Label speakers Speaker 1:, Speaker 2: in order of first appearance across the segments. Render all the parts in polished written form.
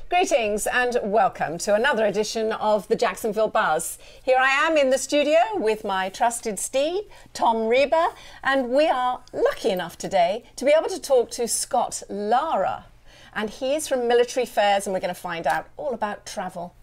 Speaker 1: Greetings and welcome to another edition of the Jacksonville Buzz. Here I am in the studio with my trusted steed, Tom Reba, and we are lucky enough today to be able to talk to Scott Lara. And he is from Military Fairs, and we're going to find out all about travel.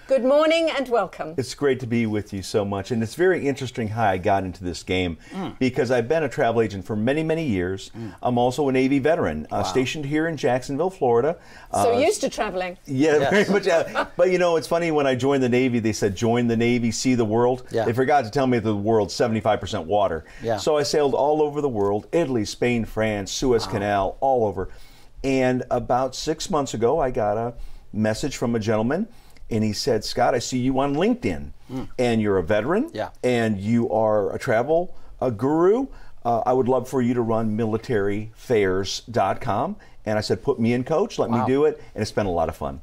Speaker 1: Good morning and welcome.
Speaker 2: It's great to be with you so much, and it's very interesting how I got into this game because I've been a travel agent for many, many years. I'm also a Navy veteran, stationed here in Jacksonville, Florida.
Speaker 1: So used to traveling.
Speaker 2: Yeah, yes. Very much. But you know, it's funny, when I joined the Navy, they said, join the Navy, see the world.
Speaker 3: Yeah.
Speaker 2: They forgot to tell me that the world's 75% water.
Speaker 3: Yeah.
Speaker 2: So I sailed all over the world, Italy, Spain, France, Suez Canal, all over. And about 6 months ago, I got a message from a gentleman. And he said, Scott, I see you on LinkedIn, and you're a veteran, and you are a travel guru. I would love for you to run militaryfairs.com. And I said, put me in, coach, let me do it. And it's been a lot of fun.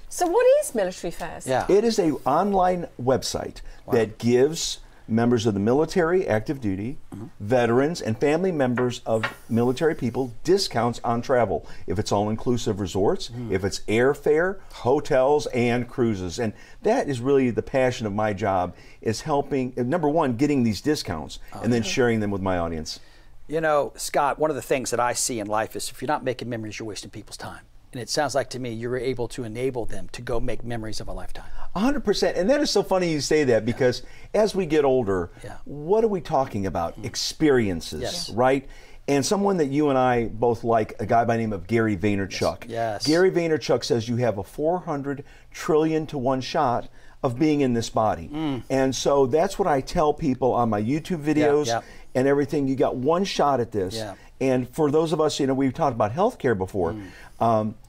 Speaker 1: So what is Military Fairs?
Speaker 3: Yeah.
Speaker 2: It is an online website that gives members of the military, active duty, veterans, and family members of military people discounts on travel. If it's all-inclusive resorts, if it's airfare, hotels, and cruises. And that is really the passion of my job, is helping, number one, getting these discounts, and then sharing them with my audience.
Speaker 3: You know, Scott, one of the things that I see in life is if you're not making memories, you're wasting people's time. And it sounds like to me you're able to enable them to go make memories of a lifetime.
Speaker 2: 100%. And that is so funny you say that, because as we get older, what are we talking about? Experiences, right? And someone that you and I both like, a guy by the name of Gary Vaynerchuk.
Speaker 3: Yes.
Speaker 2: Gary Vaynerchuk says you have a 400 trillion to 1 shot of being in this body. And so that's what I tell people on my YouTube videos and everything. You got 1 shot at this. And for those of us, you know, we've talked about healthcare before.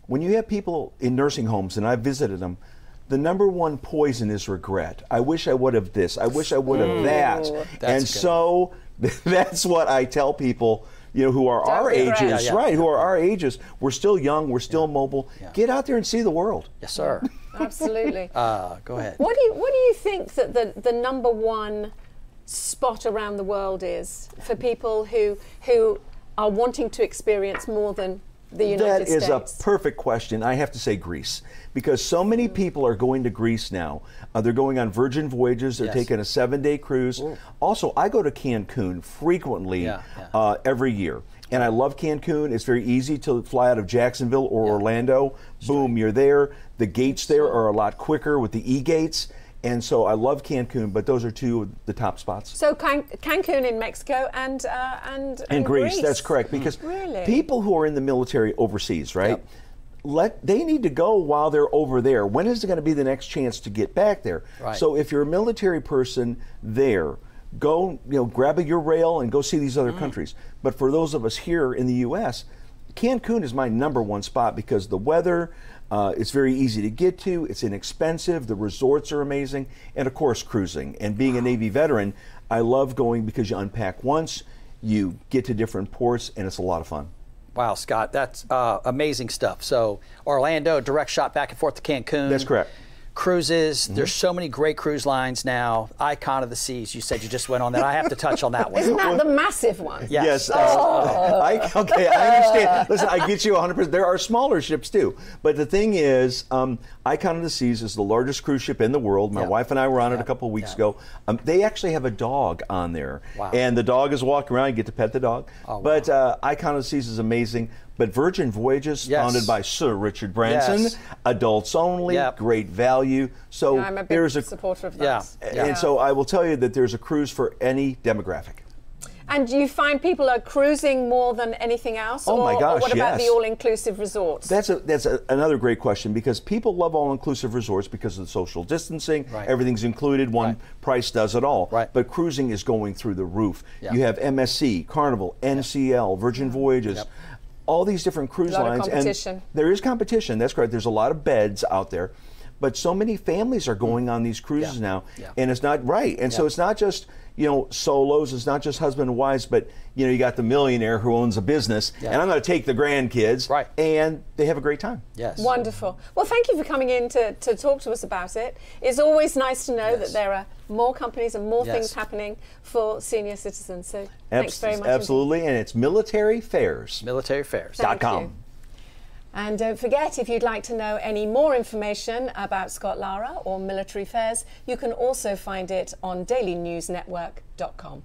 Speaker 2: When you have people in nursing homes, and I've visited them, the #1 poison is regret. I wish I would have this. I wish I would have that. And so that's what I tell people, you know, who are our ages, right? Who are our ages. We're still young. We're still mobile. Get out there and see the world.
Speaker 3: Yes, sir.
Speaker 1: Absolutely.
Speaker 3: Go ahead.
Speaker 1: What do you think that the #1 spot around the world is for people who are wanting to experience more than the United States?
Speaker 2: That is a perfect question. I have to say Greece, because so many people are going to Greece now. They're going on Virgin Voyages. They're taking a 7-day cruise. Also, I go to Cancun frequently every year. And I love Cancun. It's very easy to fly out of Jacksonville or Orlando. Boom, you're there. The gates there are a lot quicker with the e-gates. And so I love Cancun, but those are 2 of the top spots.
Speaker 1: So Cancun in Mexico and
Speaker 2: Greece. That's correct, because people who are in the military overseas, right? They need to go while they're over there. When is it going to be the next chance to get back there? So if you're a military person there, go, you know, grab a Eurail and go see these other countries. But for those of us here in the U.S., Cancun is my #1 spot, because the weather, it's very easy to get to, it's inexpensive, the resorts are amazing, and of course cruising. And being a Navy veteran, I love going because you unpack once, you get to different ports, and it's a lot of fun.
Speaker 3: Wow, Scott, that's amazing stuff. So Orlando, direct shot back and forth to Cancun.
Speaker 2: That's correct.
Speaker 3: Cruises, there's so many great cruise lines now. Icon of the Seas, you said you just went on that. I have to touch on that one.
Speaker 1: Isn't that the massive one?
Speaker 2: Yes. Okay, I understand. Listen, I get you 100%. There are smaller ships too. But the thing is, Icon of the Seas is the largest cruise ship in the world. My wife and I were on it a couple of weeks ago. They actually have a dog on there. And the dog is walking around. You get to pet the dog. But Icon of the Seas is amazing. But Virgin Voyages, founded by Sir Richard Branson, adults only, great value. So
Speaker 1: I'm a big supporter of that.
Speaker 2: And so I will tell you that there's a cruise for any demographic.
Speaker 1: And do you find people are cruising more than anything else?
Speaker 2: Oh my gosh,
Speaker 1: or what about the all-inclusive resorts?
Speaker 2: That's another great question, because people love all-inclusive resorts because of the social distancing. Everything's included. One price does it all. But cruising is going through the roof. You have MSC, Carnival, NCL, Virgin Voyages. All these different cruise lines.
Speaker 1: Competition.
Speaker 2: And there is competition, that's correct. There's a lot of beds out there. But so many families are going on these cruises now, and it's not right. And so it's not just, you know, solos, it's not just husband and wives, but, you know, you got the millionaire who owns a business, and I'm going to take the grandkids, and they have a great time.
Speaker 3: Yes.
Speaker 1: Wonderful. Well, thank you for coming in to talk to us about it. It's always nice to know that there are more companies and more things happening for senior citizens. So thanks very much.
Speaker 2: Absolutely, and it's militaryfairs.
Speaker 3: Militaryfairs.com.
Speaker 1: Thank you. And don't forget, if you'd like to know any more information about Scott Lara or military affairs, you can also find it on dailynewsnetwork.com.